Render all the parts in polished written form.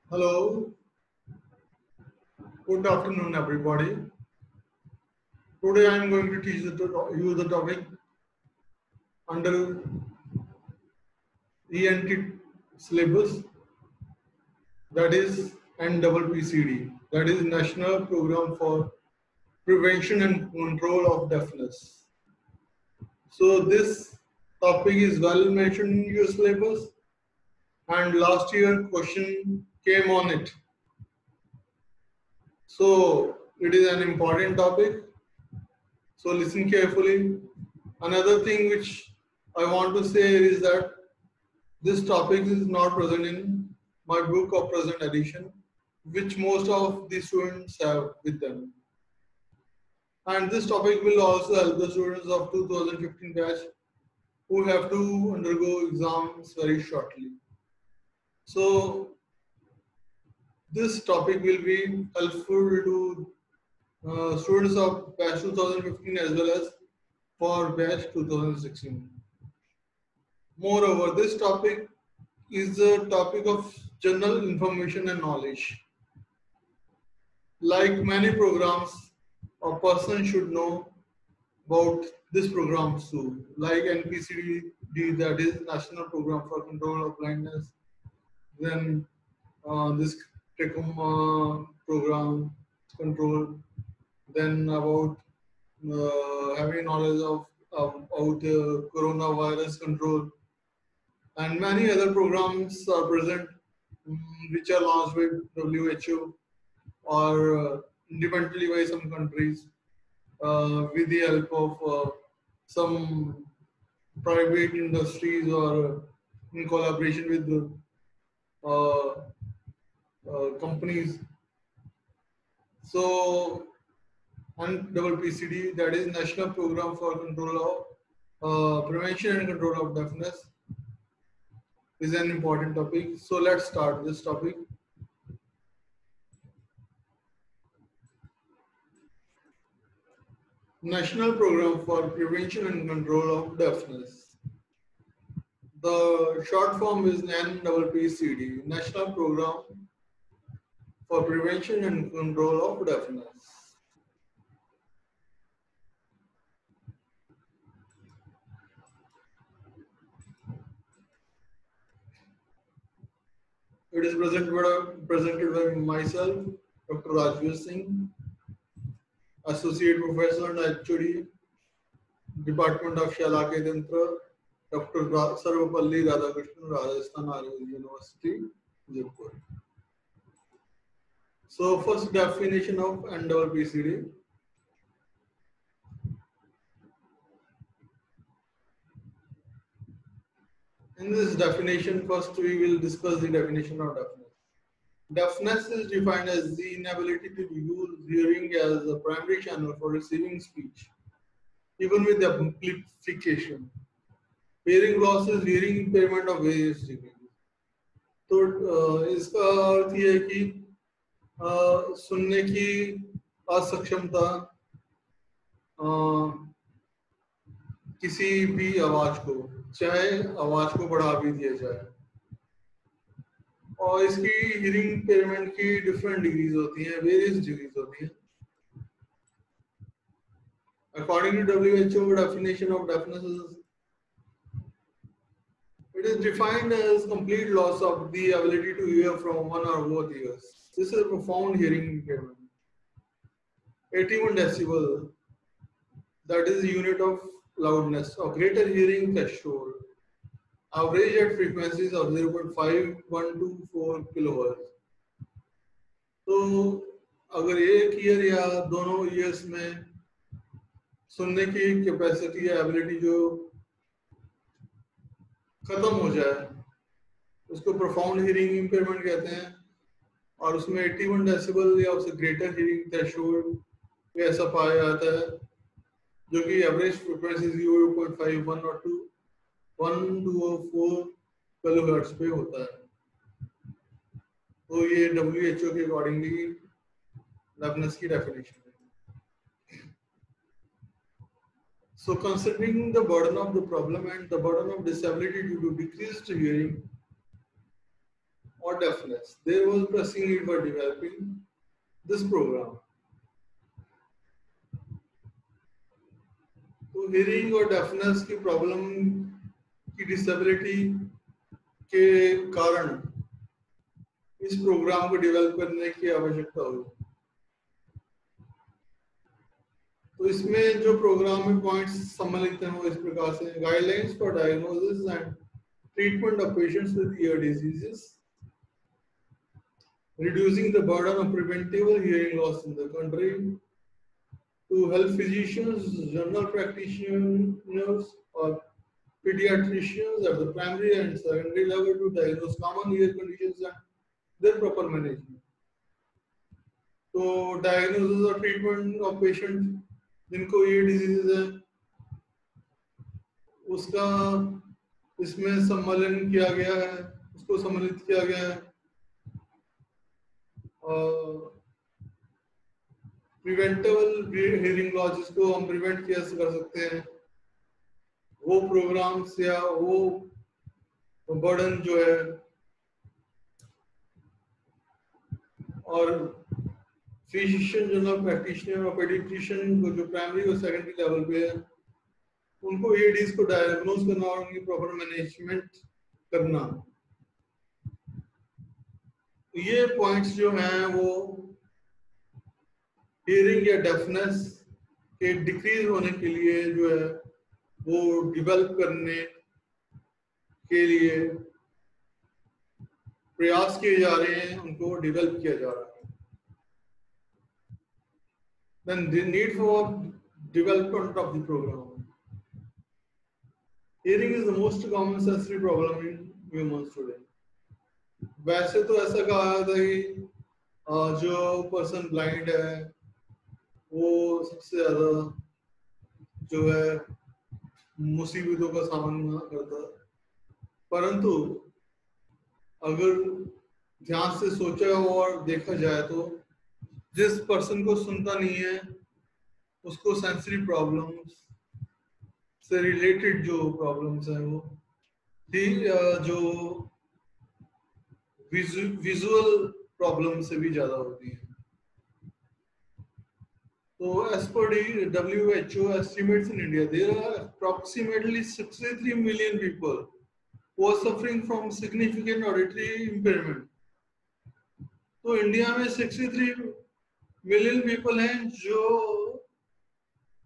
Hello, good afternoon, everybody. Today I am going to teach you the topic under ENT syllabus, that is NPPCD, that is National Program for Prevention and Control of Deafness. So this topic is well mentioned in your syllabus, and last year question came on it. So it is an important topic. So listen carefully. Another thing which I want to say is that this topic is not present in my book of present edition, which most of the students have with them. And this topic will also help the students of 2015 batch who have to undergo exams very shortly. So this topic will be helpful to students of batch 2015 as well as for batch 2016. Moreover, this topic is a topic of general information and knowledge. Like many programs, a person should know about this program too, like NPCD, that is National Program for Control of Blindness, then this trachoma program control, then about having knowledge of about coronavirus control, and many other programs are present, which are launched by WHO or independently by some countries with the help of some private industries or in collaboration with uh, companies. So, NPPCD, that is National Program for Control of Prevention and Control of Deafness, is an important topic. So let's start this topic. National Program for Prevention and Control of Deafness. The short form is NPPCD, National Program for Prevention and Control of Deafness. It is presented by myself, Dr. Rajveer Singh, Associate Professor and HOD, Department of Shalake Tantra, Dr. Sarvapalli Radhakrishnan, Rajasthan Ayurveda University, Jaipur. So first definition of NPPCD. In this definition, first we will discuss the definition of deafness. Deafness is defined as the inability to use hearing as a primary channel for receiving speech, even with amplification. Hearing loss is hearing impairment of various degrees. तो इसका अर्थ ये है कि सुनने की असक्षमता किसी भी आवाज को, चाहे आवाज को बढ़ा भी दिया जाए, और इसकी हियरिंग इम्पेयरमेंट की डिफरेंट डिग्रीज होती हैं, वेरियस डिग्रीज होती हैं. According to WHO definition of deafness it is defined as complete loss of the ability to hear from one or both ears. This is a profound hearing impairment. 81 decibel, that is the unit of loudness, or greater hearing threshold, average at frequencies of 0.5124 kilohertz. तो अगर एक year या दोनों years में सुनने की capacity या ability जो खत्म हो जाए, उसको प्रोफाउंड हियरिंग इम्पेयरमेंट कहते हैं, और उसमें 81 डेसिबल या उससे ग्रेटर हियरिंग थ्रेशोल्ड ऐसा पाया जाता है, जो कि एवरेज फ्रीक्वेंसी 0.51 और 1204 किलोहर्ट्ज पे होता है. तो ये WHO के अकॉर्डिंगली डेफनेस की डेफिनेशन है. So considering the burden of the problem and the burden of disability due to decreased hearing, or deafness, there was pressing need for developing this program. तो hearing और deafness की problem की disability के कारण इस programme को develop करने की आवश्यकता हुई। तो इसमें जो प्रोग्राम में पॉइंट्स सम्मिलित हैं वो इस प्रकार से: guidelines for diagnosis and treatment of patients with year diseases, reducing the burden of preventable hearing loss in the country, to help physicians, general practitioners, or pediatricians at the primary and secondary level to diagnose common ear conditions and their proper management. तो diagnosis और treatment of patient जिनको ear diseases है उसका इसमें सम्मिलन किया गया है, उसको सम्मिलित किया गया है। प्रिवेंटेबल हियरिंग लॉस जिसको हम प्रिवेंट कैसे कर सकते हैं, वो प्रोग्राम्स या वो बर्डन जो है, और फिजिशियन, जनरल प्रैक्टिशनर और पेडिट्रिशियन को जो प्राइमरी और सेकेंडरी लेवल पे है उनको ईडीज को डायग्नोज करना और उनकी प्रॉपर मैनेजमेंट करना। ये पॉइंट्स जो हैं वो हियरिंग या डेफनेस के डिक्रीज होने के लिए जो है वो डेवलप करने के लिए प्रयास किए जा रहे हैं, उनको डेवलप किया जा रहा है। Then the need for development of the program. Hearing is the most common sensory problem in humans today. वैसे तो ऐसा कहा जाता है कि जो पर्सन ब्लाइंड है वो सबसे ज्यादा जो है मुसीबतों का सामना करता है, परंतु अगर ध्यान से सोचा और देखा जाए तो जिस पर्सन को सुनता नहीं है उसको सेंसरी प्रॉब्लम्स से रिलेटेड जो प्रॉब्लम्स हैं वो जो विजुअल प्रॉब्लम से भी ज्यादा होती है। So as per the WHO estimates in India, there are approximately 63 million people who are suffering from significant auditory impairment. तो इंडिया में 63 मिलियन पीपल हैं जो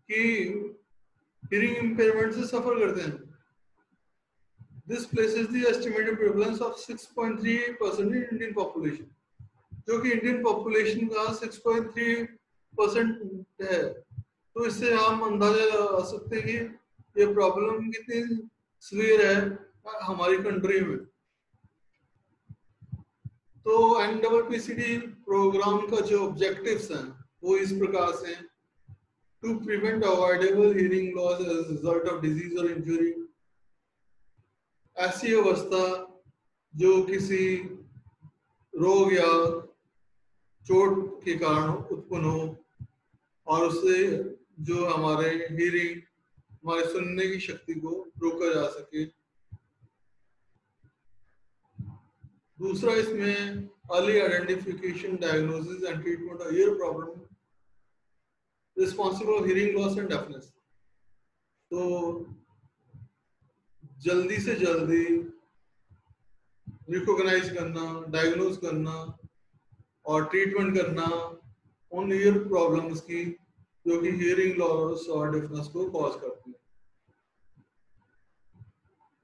कि hearing impairment से सफर करते हैं। This places the estimated prevalence of 6.3% in Indian population, जो कि इंडियन पॉपुलेशन का 6.3% है। तो इससे हम अंदाजा लगा सकते हैं कि ये प्रॉब्लम कितनी सीवियर है हमारी कंट्री में। तो NPPCD प्रोग्राम का जो ऑब्जेक्टिव्स हैं वो इस प्रकार से हैं: to prevent avoidable hearing loss as result of disease और इंजरी, ऐसी अवस्था जो किसी रोग या चोट के कारण उत्पन्न हो और उससे जो हमारे हियरिंग, हमारे सुनने की शक्ति को रोका जा सके। दूसरा इसमें early identification, diagnosis and treatment of year problem responsible hearing loss and deafness. तो जल्दी से जल्दी रिकॉग्नाइज करना, डायग्नोज करना और ट्रीटमेंट करना उन ईयर प्रॉब्लम्स की जो कि हियरिंग लॉस और डेफनेस को कॉज करती है।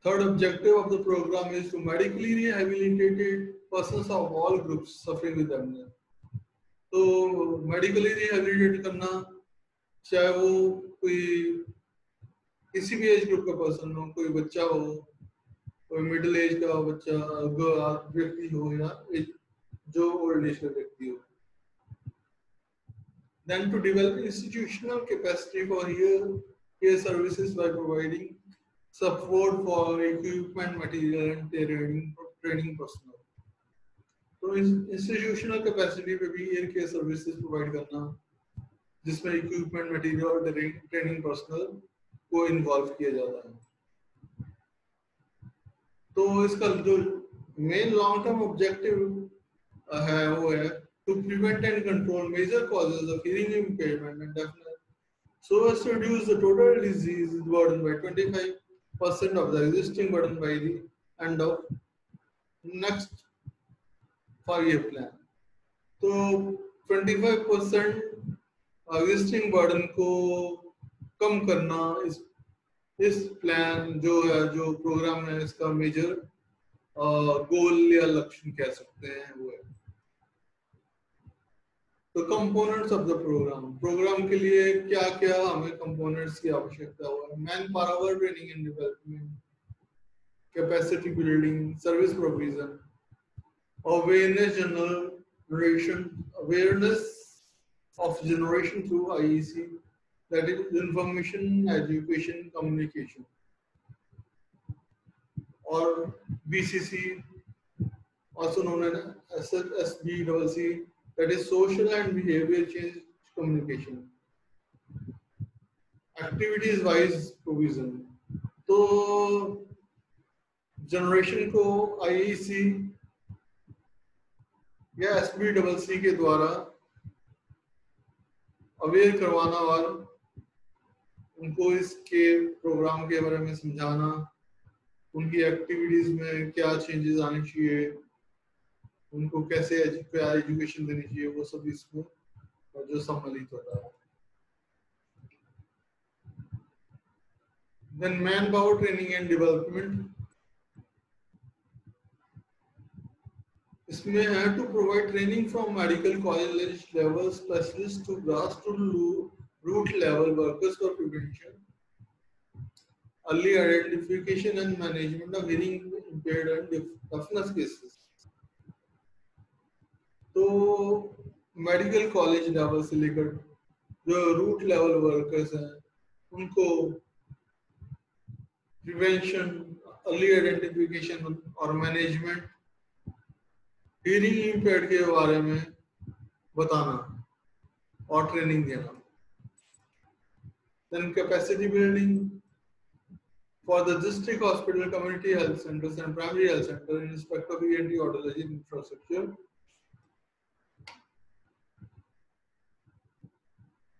Third objective of the program is to medically rehabilitated persons of all groups suffering with deafness. तो मेडिकली रिहेबिलिटेट करना, चाहे वो कोई किसी भी एज ग्रुप का पर्सन हो, कोई बच्चा हो, कोई मिडिल एज का बच्चा व्यक्ति हो या जो ओल्ड एज का व्यक्ति हो। Then to develop institutional capacity for care services by providing support for equipment, material and training personnel. तो इंस्टीट्यूशनल कैपेसिटी पे भी एयर केयर सर्विसेज प्रोवाइड करना जिसमें इक्विपमेंट, मटेरियल और ट्रेनिंग पर्सनल को इन्वॉल्व किया जाता है। तो इसका जो मेन लॉन्ग टर्म ऑब्जेक्टिव है वो है to prevent and control major causes of hearing impairment and deafness so as to reduce the total disease burden by 25% of the existing burden by the end of next 5-year plan. तो 25% existing burden को कम करना इस plan जो है, जो programme है, इसका major goal या लक्ष्य कह सकते हैं वो है। तो कंपोनेंट्स ऑफ द प्रोग्राम के लिए क्या क्या हमें कंपोनेंट्स की आवश्यकता हुआ है? Man power training and development, capacity building, service provision, awareness of generation through IEC, that is information education communication, or BCC, also known as SBCC, that is social and behavior change communication. Activities wise provision, तो generation को IEC या SBCC के द्वारा aware करवाना और उनको इसके programme के बारे में समझाना, उनकी एक्टिविटीज में क्या चेंजेस आने चाहिए, उनको कैसे एजुकेशन देनी चाहिए, वो सब इसमें जो सम्मिलित होता है। Then manpower training and development, इसमें है to provide training from medical college level specialist to grass root level workers for prevention, early identification and management of hearing impaired and deafness cases. तो medical college level से लेकर जो root level workers हैं उनको prevention, early identification और management hearing impaired के बारे में बताना और ट्रेनिंग देना। Then capacity building for the district hospital, community health centers and primary health center in respect of ENT audiology infrastructure.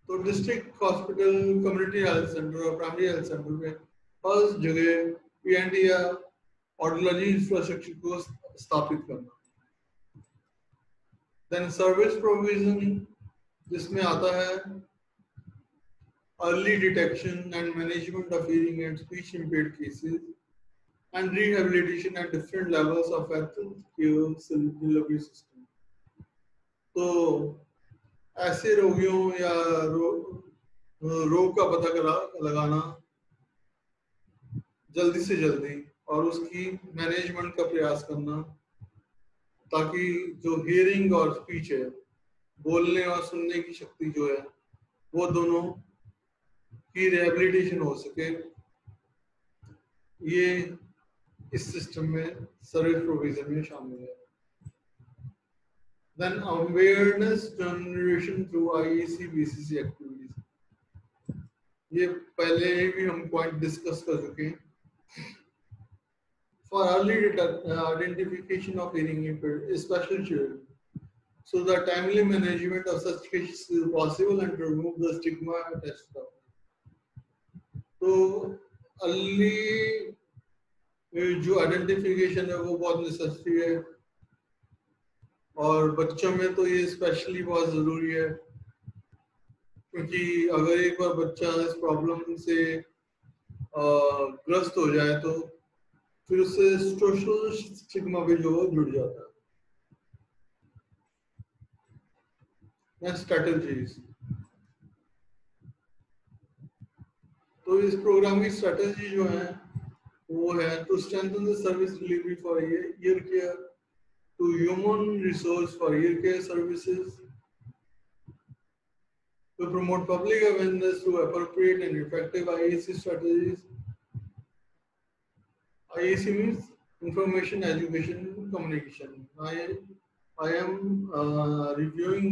तो district hospital, community health centre और primary health centre में हर जगह ENT या ऑडियोलॉजी इंफ्रास्ट्रक्चर को स्थापित करना। Then service provision, जिसमें आता है early detection and management of hearing and speech impaired cases and rehabilitation at different levels of health care delivery system. तो ऐसे रोगियों या रोग का पता लगाना जल्दी से जल्दी और उसकी मैनेजमेंट का प्रयास करना, ताकि जो हियरिंग और स्पीच है, बोलने और सुनने की शक्ति जो है, वो दोनों की रिहेबिलिटेशन हो सके। ये इस सिस्टम में सर्विस प्रोविजन में शामिल है। Then awareness generation through IEC BCC activities, ये पहले भी हम पॉइंट डिस्कस कर चुके हैं। For early identification of hearing impaired, especially children, so the timely management of such cases is possible and to remove the stigma attached to it. तो early जो identification है वो बहुत नेसेसरी है, और बच्चों में तो ये स्पेशली बहुत जरूरी है, क्योंकि अगर एक बार बच्चा इस प्रॉब्लम से ग्रस्त हो जाए तो फिर उससे सोशल स्टिग्मा भी जो जुड़ जाता है। स्ट्रेटजीज, तो इस प्रोग्राम की स्ट्रेटजी जो है वो है to strengthen the service delivery for ear care, to human resource for ear care services, to promote public awareness through appropriate and effective IEC strategies. IEC means information education communication. I am reviewing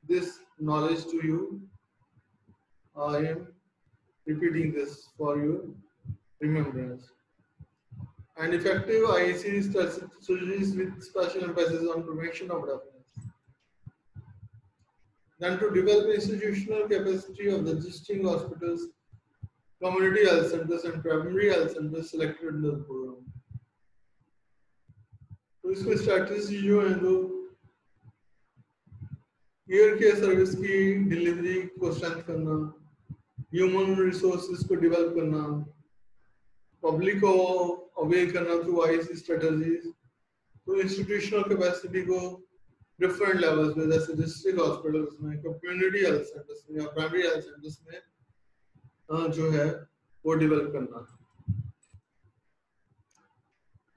this knowledge to you. I am repeating this for your remembrance. and effective IEC strategies with special emphasis on prevention of deafness. Then to develop institutional capacity of the existing hospitals, community health centers and primary health centers selected in the program. तो इसमें strategy जो है तो air care service की delivery को strength करना, human resources को develop करना, पब्लिक को अवेयर करना थ्रू आईसी स्ट्रेटजीज, तो इंस्टीट्यूशनल कैपेसिटी को डिफरेंट लेवल्स पे जैसे डिस्ट्रिक्ट हॉस्पिटल्स में, कम्युनिटी हेल्थ सेंटर्स में या प्राइमरी हेल्थ सेंटर्स में जो है वो डेवलप करना।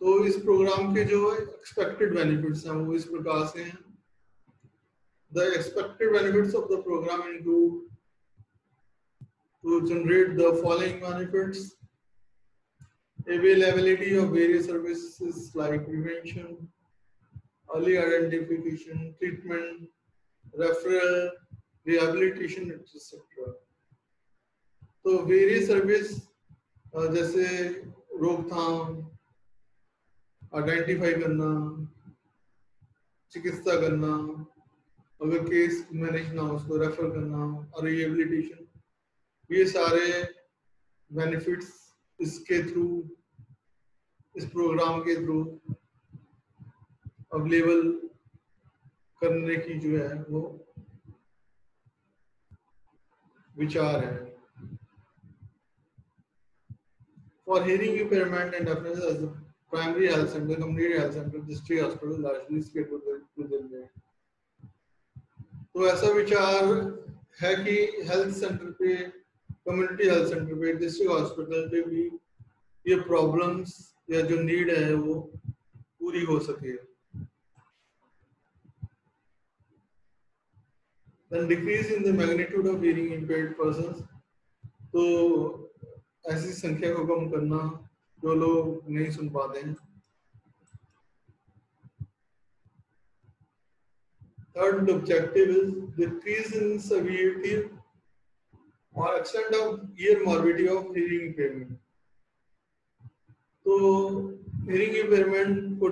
तो इस प्रोग्राम के जो एक्सपेक्टेड बेनिफिट्स हैं वो इस प्रकार से हैं। The expected benefits of the program include to generate the following benefits: availability of various services like prevention, early identification, treatment, referral, rehabilitation, etc. तो various service जैसे रोकथाम, आइडेंटिफाई करना, चिकित्सा करना, अगर केस मैनेज ना हो उसको रेफर करना और रिहेबिलिटेशन, ये सारे बेनिफिट्स इसके थ्रू, इस प्रोग्राम के थ्रू अवेलेबल करने की जो है वो विचार है। For hearing impairment and deafness as primary health centre, community health centre, district hospital largely scalable है। तो ऐसा विचार है कि हेल्थ सेंटर पे, कम्युनिटी हेल्थ सेंटर पे, डिस्ट्रिक्ट हॉस्पिटल पे भी ये प्रॉब्लम्स या जो नीड है वो पूरी हो सके। Then decrease in the magnitude of hearing impaired persons, तो ऐसी संख्या को कम करना जो लोग नहीं सुन पाते हैं। Third objective is decrease in severity or extent of ear morbidity of hearing impairment. तो hearing impairment को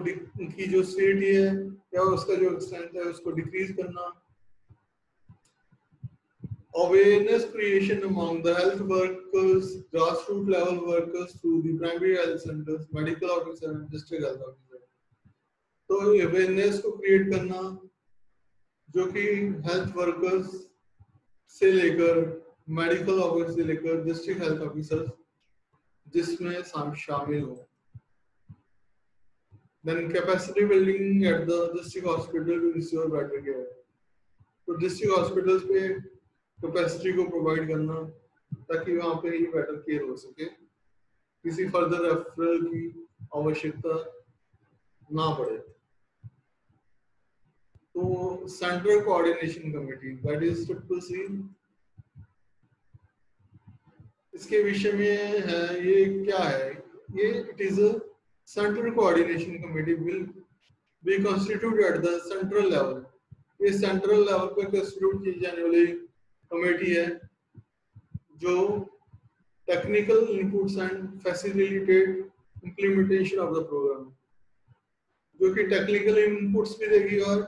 की जो severity है या उसका जो extent है उसको decrease करना। Awareness creation among the health workers, grassroots level workers through the primary health centers, medical officer and district health officer. तो awareness को create करना जो कि हेल्थ वर्कर्स से लेकर मेडिकल ऑफिसर से लेकर डिस्ट्रिक्ट हेल्थ ऑफिसर जिसमें शामिल हो। Then capacity building at the district hospital to ensure better care. तो डिस्ट्रिक्ट हॉस्पिटल्स पे कैपेसिटी को प्रोवाइड करना ताकि वहाँ पे ही बेटर केयर हो सके, किसी फर्दर रेफरल की आवश्यकता ना पड़े। तो central coordination committee that is CCC, इसके विषय में है ये क्या है, ये it is a central coordination committee will be constituted at the central level. ये सेंट्रल लेवल पर कॉन्स्टिट्यूट की जाने वाली कमेटी है जो technical inputs and facilitate implementation of the programme, जो कि टेक्निकल इनपुट्स भी देगी और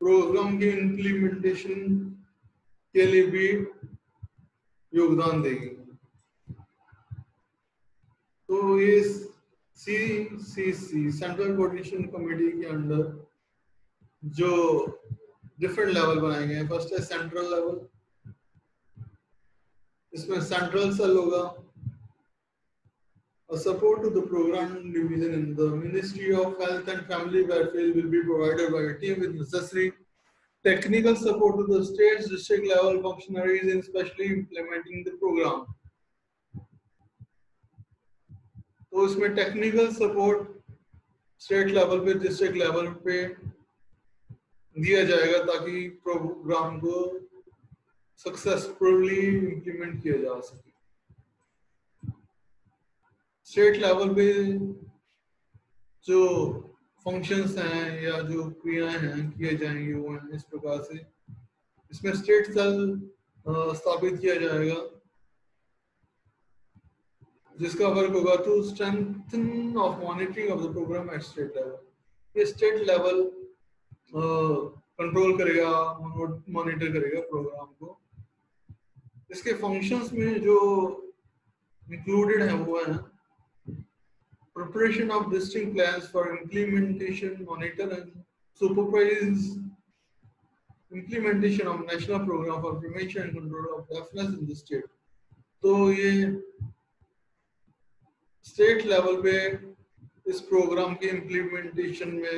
प्रोग्राम के इम्प्लीमेंटेशन के लिए भी योगदान देगी। तो ये CCC सेंट्रल कोऑर्डिनेशन कमेटी के अंडर जो डिफरेंट लेवल बनाए गए हैं, फर्स्ट है सेंट्रल लेवल, इसमें सेंट्रल सेल होगा। A support to the program division in the Ministry of Health and Family Welfare will be provided by a team with necessary technical support to the state, district level functionaries in especially implementing the program. तो इसमें technical support state level पे, district level पे दिया जाएगा ताकि programme को successfully implement किया जा सके। स्टेट लेवल पे जो फंक्शंस हैं या जो क्रियाएं हैं किए जाएंगे वो हैं इस प्रकार से। इसमें स्टेट सेल स्थापित किया जाएगा जिसका वर्क होगा to strengthen of monitoring of the programme at state level. ये स्टेट लेवल कंट्रोल करेगा, मॉनिटर करेगा प्रोग्राम को। इसके फंक्शंस में जो इंक्लूडेड है वो है preparation of district plans for implementation, monitor and supervise implementation of national program for prevention and control of deafness in the state। तो ये स्टेट लेवल पे इस प्रोग्राम के इम्प्लीमेंटेशन में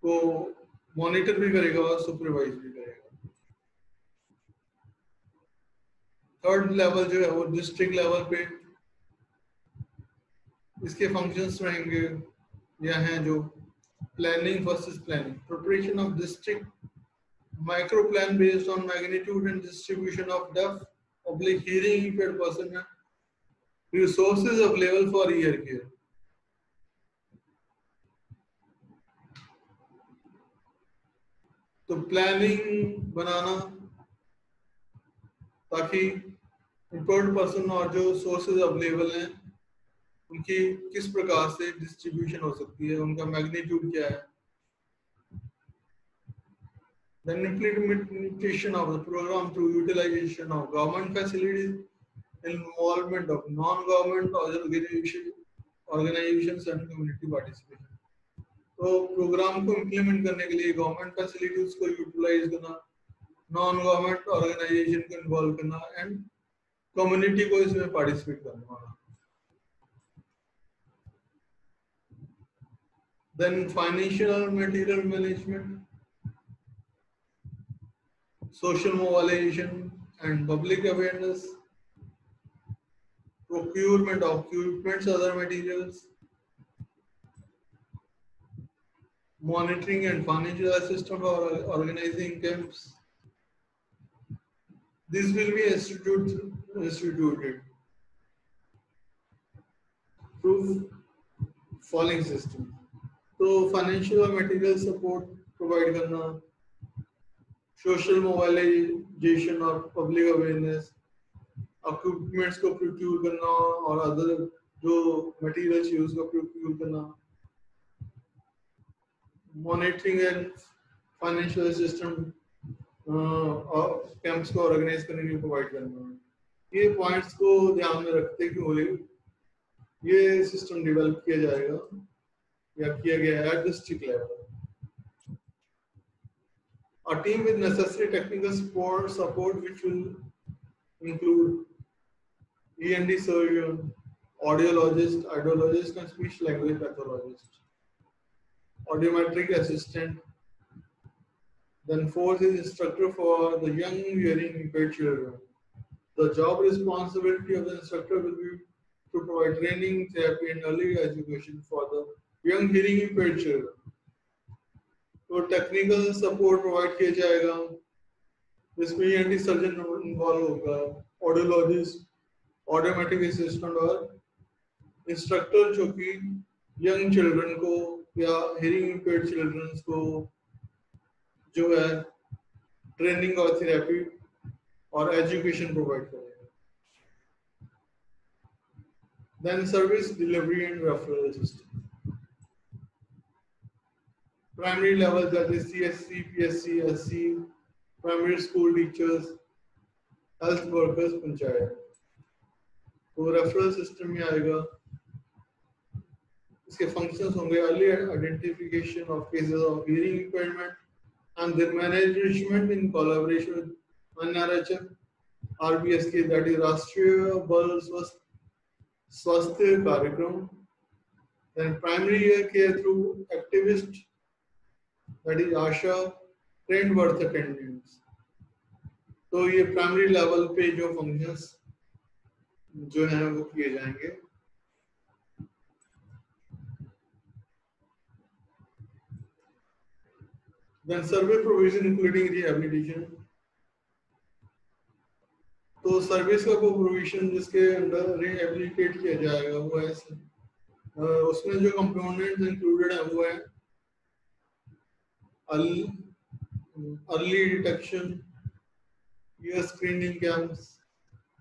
को मॉनिटर भी करेगा और सुपरवाइज भी करेगा। थर्ड लेवल जो है वो डिस्ट्रिक्ट लेवल पे इसके फंक्शंस रहेंगे या हैं जो planning versus planning, preparation of district micro plan based on magnitude and distribution of deaf public hearing impaired person है, resources available for ear care. तो प्लानिंग बनाना ताकि इम्पेयर्ड पर्सन और जो सोर्सेज अवेलेबल हैं उनकी किस प्रकार से डिस्ट्रीब्यूशन हो सकती है, उनका मैग्नीट्यूड क्या है। Then implementation of the program through utilization of government facilities, involvement of non-government organizations and community participation। तो प्रोग्राम को इम्प्लीमेंट करने के लिए गवर्नमेंट फैसिलिटीज को यूटिलाइज करना, नॉन गवर्नमेंट ऑर्गेनाइजेशन को इन्वॉल्व करना एंड कम्युनिटी को इसमें पार्टिसिपेट करना। Then financial material management, social mobilization and public awareness, procurement of equipment, other materials, monitoring and financial assistance for organizing camps. This will be instituted through following system। तो financial और material support provide करना, social मोबाइलाइजेशन और public awareness, equipments को procure करना और other जो materials use को procure करना, monitoring and financial assistant camps को ऑर्गेनाइज करने के लिए प्रोवाइड करना। ये पॉइंट्स को ध्यान में रखते हुए ये सिस्टम डेवलप किया जाएगा या किया गया है district level. A team with necessary technical support which will include ENT surgeon, audiologist, audiologist and speech language pathologist, audiometric assistant. Then fourth is instructor for the young hearing impaired children. The job responsibility of the instructor will be to provide training, therapy and early education for the young hearing impaired children। तो technical support provide किया जाएगा, जिसमें ENT surgeon involve होगा, audiologist, audiometric assistant और instructor जो कि young children को या हियरिंग इम्पेयर्ड चिल्ड्रन को जो है ट्रेनिंग और थेरेपी और एजुकेशन प्रोवाइड करेगा। Then service delivery and referral system, primary level that is CSC, PSC, SC, primary school teachers, health workers, panchayat. तो रेफरल सिस्टम में आएगा, इसके फंक्शंस होंगे early identification of cases of hearing impairment and their management in collaboration with NRHM, RBSK, that is राष्ट्रीय बाल स्वास्थ्य कार्यक्रम। Then primary care through activist, that is ASHA, trained birth attendants। तो ये प्राइमरी लेवल पे जो functions जो हैं वो किए जाएंगे। Then service provision including rehabilitation, तो सर्विस का कोई प्रोविजन जिसके अंडर रिहेबिलिटेट किया जाएगा वो है, उसमें जो कंपोनेंट्स इंक्लूडेड है वो है early detection, year screening camps,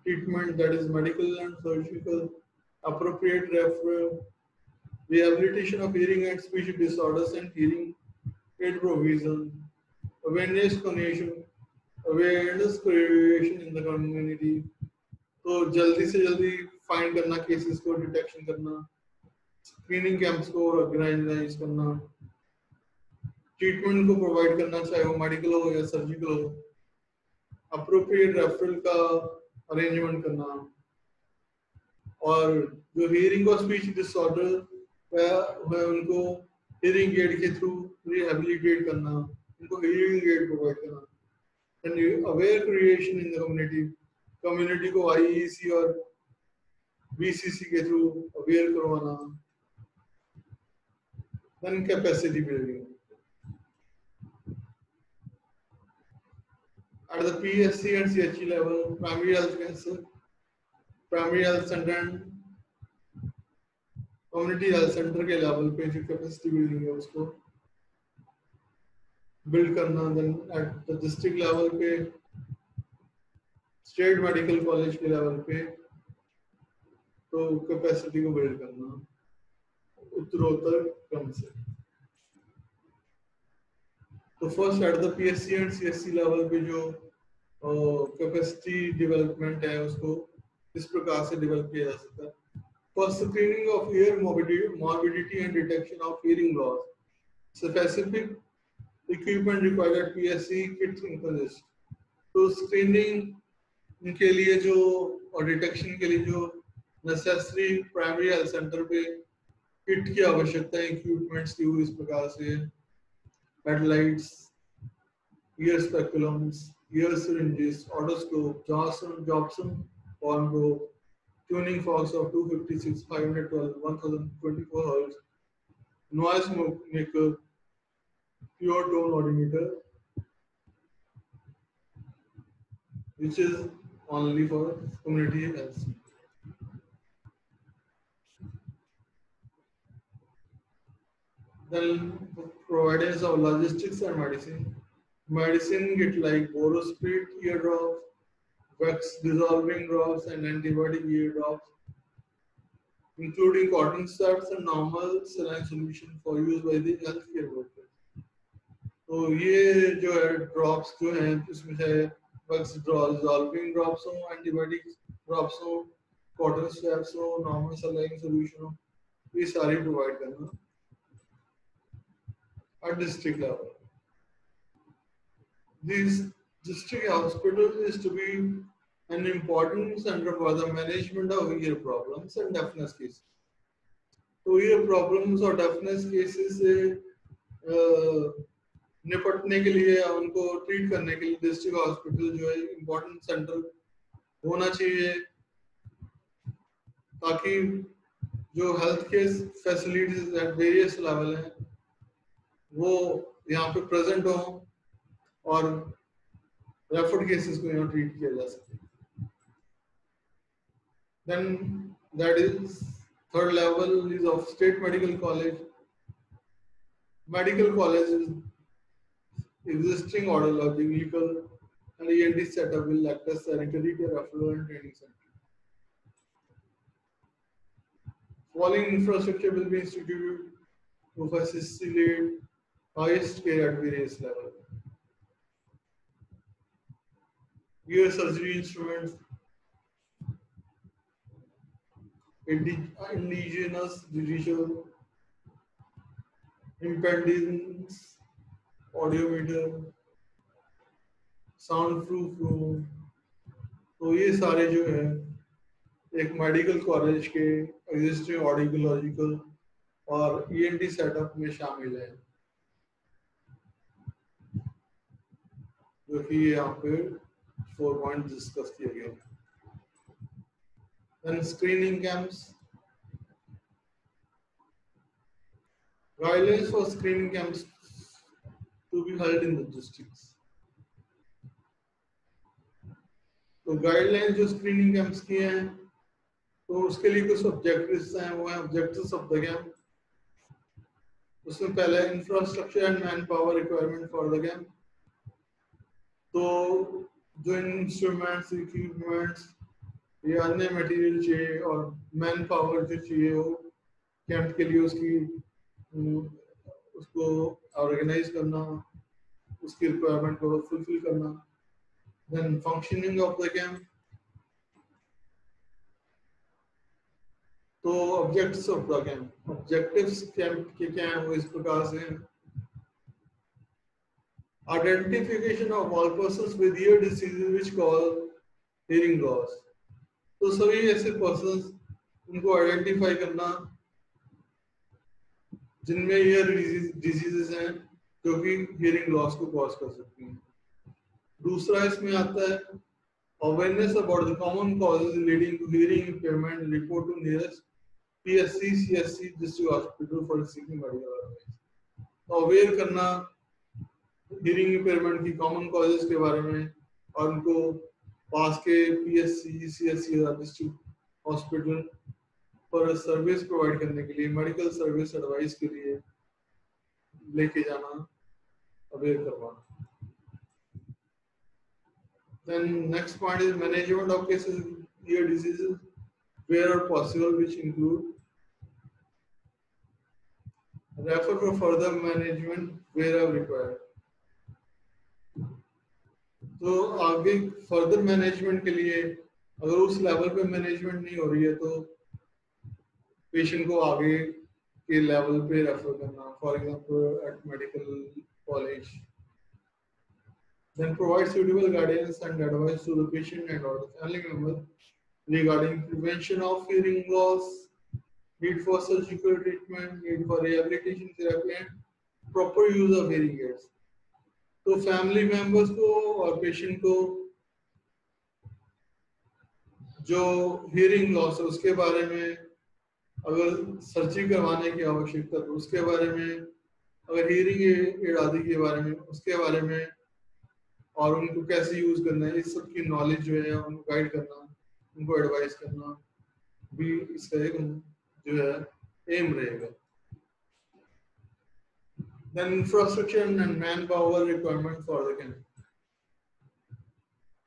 treatment, that is medical and surgical, appropriate referral, rehabilitation of hearing and speech disorders and hearing aid provision, awareness creation in the community. तो जल्दी से जल्दी फाइंड करना cases को, detection करना, screening camps को organise करना, treatment को प्रोवाइड करना, चाहे वो मेडिकल हो या सर्जिकल हो, अप्रोप्रिएट रेफरल का अरेंजमेंट करना, और जो हियरिंग और स्पीच डिसऑर्डर है उनको हियरिंग एड के थ्रू रिहैबिलिटेट करना, उनको हियरिंग एड प्रोवाइड करना, and aware creation in the community को आईईसी और बीसीसी के थ्रू अवेयर करवाना, then capacity building at the PSC and CHE level, primary health center and community health center के level पे जो कैपेसिटी बिल्डिंग है उसको बिल्ड करना, then at the district level पे, स्टेट मेडिकल कॉलेज के लेवल पे तो कैपेसिटी को बिल्ड करना उत्तरोत्तर क्रम से। तो first at the PSC and CSC level पे जो कैपेसिटी डेवलपमेंट है उसको इस प्रकार से डेवलप किया जा सकता है। First, screening of year morbidity and detection of hearing loss. Specific equipment required at PSC kits exist. तो स्क्रीनिंग के लिए जो और डिटेक्शन के लिए जो नेसेसरी प्राइमरी हेल्थ सेंटर पे किट की आवश्यकता है, इक्विपमेंट्स की इस प्रकार से headlights, ear speculums, ear syringes, otoscope, Jobson horn probe, tuning forks of 256, 512, 1024 Hz, noise maker, pure tone odometer, which is only for community health. Then providers of logistics and medicine get like borosprit ear drops, wax dissolving drops, and antibiotic ear drops, including cotton swabs and normal saline solution for use by the healthcare workers. तो ये जो है drops जो हैं इसमें चाहे wax dissolving drops हो, antibiotic drops हो, कॉटन स्वैब्स हो, नॉर्मल सलाइन सॉल्यूशन हो, ये सारे प्रोवाइड करना at district level. These district hospitals is to be an important center for the management of ear problems and deafness cases. तो ear problems और deafness cases से निपटने के लिए, उनको ट्रीट करने के लिए डिस्ट्रिक्ट हॉस्पिटल जो है इम्पोर्टेंट सेंटर होना चाहिए, ताकि जो health care facilities at various level हैं वो यहाँ पे प्रेजेंट हो और रेफर्ड केसेस को यहाँ ट्रीट किया जा सके। Then that is third level is of state medical college. Medical college is existing audiological and ENT setup will act as sanitary care referral and training center. Following infrastructure will be instituted to facilitate highest care at various levels. Ear surgery instruments, indigenous digital impedance audiometer, sound proof room, तो ये सारे जो है एक medical college के existing audiological और ENT setup में शामिल है, जो कि यहाँ पे 4 पॉइंट डिस्कस किए गए। Then screening camps. Guidelines for screening camps to be held in the districts. तो गाइडलाइन जो स्क्रीनिंग कैंप्स की हैं, तो उसके लिए कुछ ऑब्जेक्टिव्स हैं, वो हैं ऑब्जेक्टिव्स ऑफ द कैंप। उसमें पहले infrastructure and man power requirement for the camp. तो जो इंस्ट्रूमेंट्स, इक्विपमेंट्स ये अन्य मटेरियल चाहिए और मैन पावर जो चाहिए वो कैंप के लिए उसको ऑर्गेनाइज करना, उसकी रिक्वायरमेंट को फुलफिल करना। Then functioning of the camp. तो objects of the camp, objectives camp के क्या हैं वो इस प्रकार से हैं। Identification of all persons with ear diseases which cause hearing loss. तो सभी ऐसे पर्सन्स, उनको आइडेंटिफाई करना जिनमें ईयर डिजीजेस हैं जो कि हियरिंग लॉस को कॉज कर सकती हैं। दूसरा इसमें आता है awareness about the common causes leading to hearing impairment, report to nearest PSC, CSC district hospital for seeking medical advice। तो अवेयर करना हियरिंग इम्पेयरमेंट की कॉमन कॉजेज के बारे में और उनको पास के PSC, CSC डिस्ट्रिक्ट हॉस्पिटल पर सर्विस प्रोवाइड करने के लिए, मेडिकल सर्विस एडवाइस के लिए लेके जाना, अवेयर करवाना। Then next point is management of cases ear diseases where possible, which include refer for further management wherever required। तो आगे फर्दर मैनेजमेंट के लिए अगर उस लेवल पे मैनेजमेंट नहीं हो रही है तो पेशेंट को आगे के लेवल पे रेफर करना, for example at medical college. Then provide suitable guidance and advice to the patient and or the family member regarding prevention of hearing loss, need for surgical treatment, need for rehabilitation therapy and proper use of hearing aids। तो family members को और patient को जो hearing loss है उसके बारे में अगर सर्जरी करवाने की आवश्यकता तो उसके बारे में, अगर हियरिंग एड आदि के बारे में उसके बारे में, और उनको कैसे यूज करना है इस सब की नॉलेज जो है उनको गाइड करना, उनको एडवाइस करना भी इसका एक जो है एम रहेगा। Then infrastructure and manpower requirement for the camp।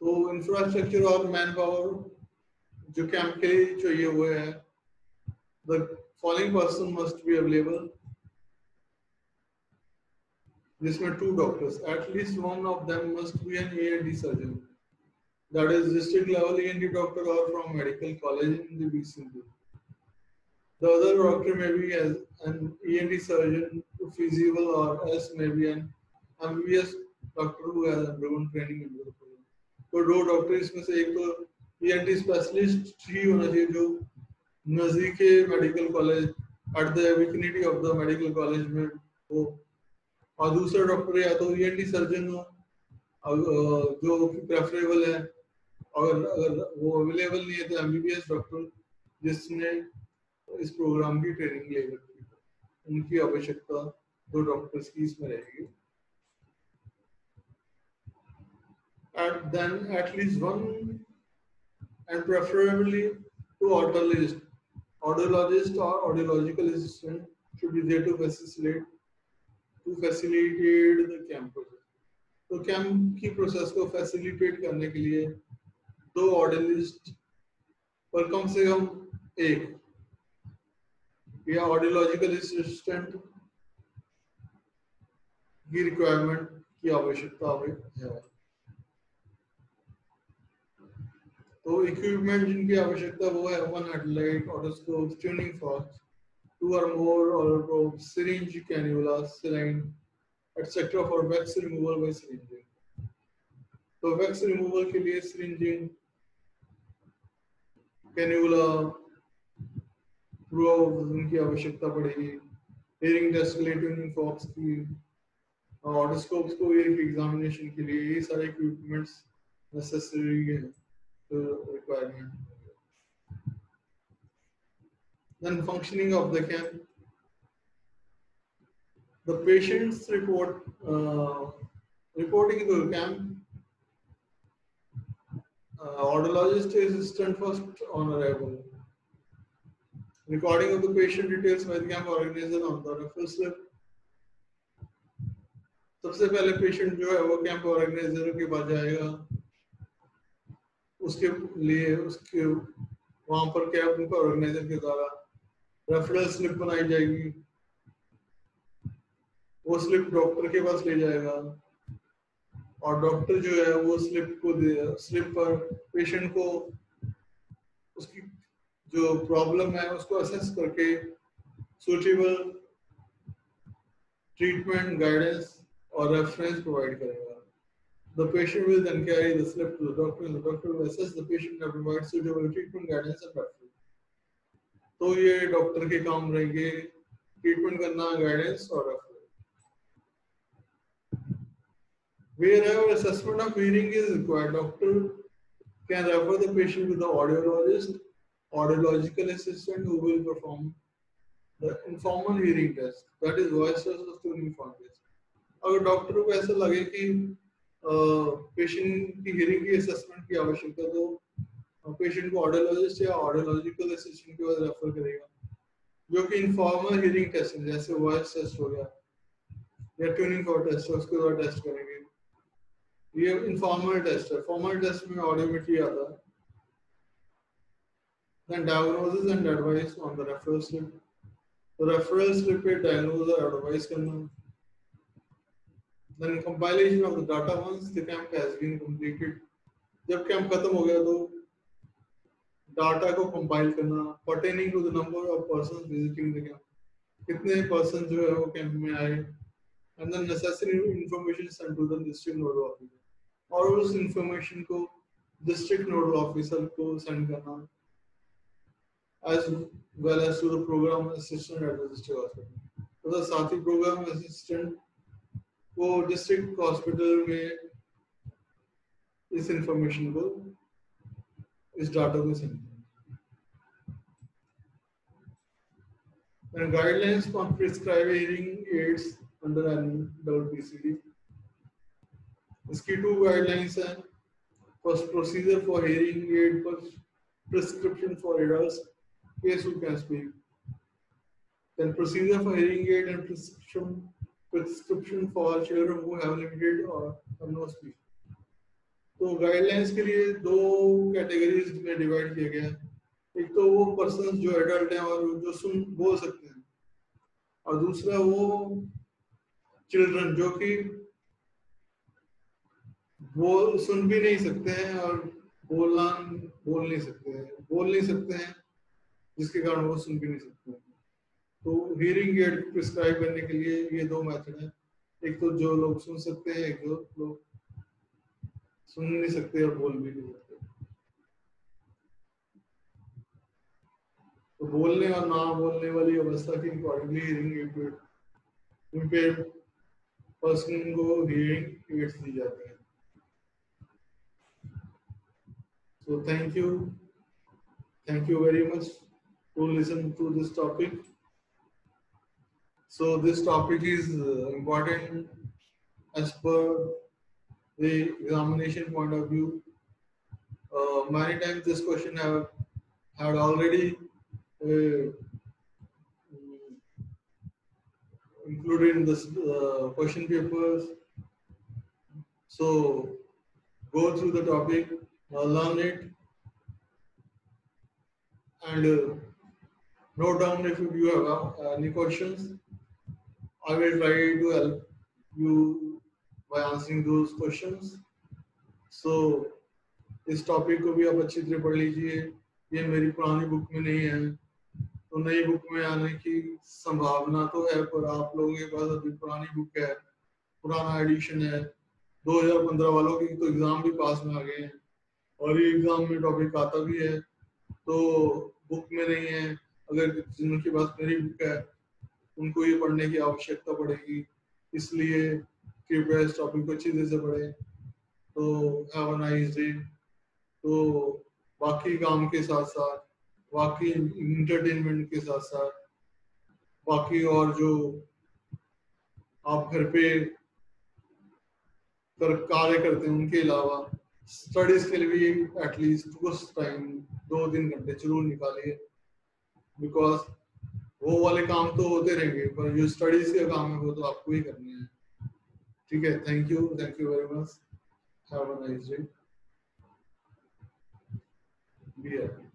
तो इंफ्रास्ट्रक्चर और मैन पावर जो कैंप के लिए चाहिए हुए है, the following person must be available, जिसमें 2 doctors, at least one of them must be an ENT surgeon, that is district level ENT doctor or from medical college in the vicinity। The other doctor may be as an ENT surgeon feasible or else may be an MBBS doctor who has undergone training in the program। तो 2 doctor इसमें से एक तो ENT specialist ही होना चाहिए जो नजदीक के medical college at the vicinity of the medical college में हो, और दूसरा डॉक्टर या तो ENT सर्जन हो जो प्रेफरेबल है। अगर अगर वो अवेलेबल नहीं है तो MBBS डॉक्टर जिसने इस प्रोग्राम की ट्रेनिंग ले रखी है, उनकी आवश्यकता 2 डॉक्टर्स की इसमें रहेगी। Then at least one and preferably 2 audiologist or audiological assistant should be there to facilitate the camp process। तो कैंप की प्रोसेस को फैसिलिटेट करने के लिए 2 ऑडियोलॉजिस्ट पर कम से कम एक या ऑडियोलॉजिकल असिस्टेंट की रिक्वायरमेंट की आवश्यकता है। तो इक्विपमेंट जिनकी आवश्यकता वो है 1 headlight, otoscope, tuning forks, 2 or more otoscope, syringe, cannula, saline etcetera for wax removal by syringing. तो वैक्स रिमूवल के लिए सिरिंजिंग, कैन्युला, प्रोब उनकी आवश्यकता पड़ेगी। हियरिंग टेस्ट के लिए ट्यूनिंग फॉक्स की, ऑटोस्कोप्स को हियरिंग एग्जामिनेशन के लिए ये सारे इक्विपमेंट्स नेसेसरी है requirement। Then functioning of the camp, the patient's reporting to the camp, audiologist is assistant first on arrival, recording of the patient details by the camp organizer on the referral slip। सबसे पहले patient जो है वो camp organiser के पास जाएगा, उसके लिए उसके वहां पर क्या उनका ऑर्गेनाइजर के द्वारा रेफरल स्लिप बनाई जाएगी, वो स्लिप डॉक्टर के पास ले जाएगा और डॉक्टर जो है वो स्लिप पर पेशेंट को उसकी जो प्रॉब्लम है उसको असेस करके सुटेबल ट्रीटमेंट गाइडेंस और रेफरेंस प्रोवाइड करेगा. The patient will then carry the slip to the doctor and the doctor will assess the patient and provide suitable treatment guidance and referral. तो ये doctor के काम रहेंगे treatment करना, guidance और referral. Wherever assessment of hearing is required, doctor can refer the patient to the audiologist, audiological assistant who will perform the informal hearing test, that is voice test of tuning form. अगर doctor को ऐसा लगे कि patient की hearing की assessment की आवश्यकता, तो पेशेंट को ऑडियोलॉजिस्ट या ऑडियोलॉजिकल असिस्टेंट के पास रेफर करेगा, जो कि इनफॉर्मल हियरिंग टेस्ट है, जैसे वॉइस टेस्ट हो गया या ट्यूनिंग फॉर टेस्ट है, उसके बाद टेस्ट करेंगे. ये इनफॉर्मल टेस्ट है. फॉर्मल टेस्ट में ऑडियोमेट्री आता है. Then diagnosis and advice on the referral slip. तो रेफरल स्लिप पे डायग्नोज और एडवाइस करना. Then compilation of the data once the camp has been completed. जब कैंप खत्म हो गया तो डाटा को कंपाइल करना pertaining to the number of persons visiting the camp. कितने पर्सन जो है वो कैंप में आए, and then necessary information sent to the district nodal officer. और उस इंफॉर्मेशन को डिस्ट्रिक्ट नोडल ऑफिसर को सेंड करना, as well as to the program assistant at the district hospital. तो साथ ही प्रोग्राम असिस्टेंट वो डिस्ट्रिक्ट हॉस्पिटल में इस इंफॉर्मेशन को, इस डाटा को सेंड करें. And guidelines for prescribing hearing aids under NPPCD. इसकी 2 guidelines हैं. First, procedure for hearing aid prescription for adults, case who can speak. Then procedure for hearing aid and prescription for children who have limited or no speech. तो guidelines के लिए 2 categories में divide किया गया है. एक तो वो पर्सन जो एडल्ट हैं और जो बोल सकते हैं, और दूसरा वो चिल्ड्रन जो कि सुन भी नहीं सकते हैं और बोल नहीं सकते हैं जिसके कारण वो सुन भी नहीं सकते हैं. तो हियरिंग एड प्रिस्क्राइब करने के लिए ये 2 मेथड हैं. एक तो जो लोग सुन सकते हैं, एक जो लोग सुन नहीं सकते और बोल भी नहीं सकते. तो बोलने और ना बोलने वाली अवस्था की अकॉर्डिंगली हियरिंग इम्पेयर्ड पर्सन को हियरिंग एड्स दी जाती है. So thank you very much to listen to this topic. So this topic is important as per the examination point of view. Many times this question had already included in this question papers. So go through the topic, learn it, and note down if you have any questions. I will try to help you by answering those questions. So इस topic को भी आप अच्छी तरह पढ़ लीजिए. ये मेरी पुरानी बुक में नहीं है, तो नई बुक में आने की संभावना तो है, पर आप लोगों के पास अभी पुरानी बुक है, पुराना एडिशन है. 2015 वालों की तो एग्जाम भी पास में आ गए हैं और ये एग्जाम में टॉपिक आता भी है, तो बुक में नहीं है. अगर जिनके पास मेरी बुक है उनको ये पढ़ने की आवश्यकता पड़ेगी, इसलिए कृपया इस टॉपिक को अच्छी तरह से पढ़ें. तो हैव अ नाइस डे. तो बाकी काम के साथ साथ, बाकी इंटरटेनमेंट के साथ साथ, बाकी और जो आप घर पे कार्य करते हैं उनके अलावा स्टडीज के लिए भी एटलीस्ट कुछ टाइम 2-3 घंटे जरूर निकालिए. बिकॉज वो वाले काम तो होते रहेंगे, पर जो स्टडीज के काम है वो तो आपको ही करने हैं. ठीक है. Thank you very much. Have a nice day. Be happy.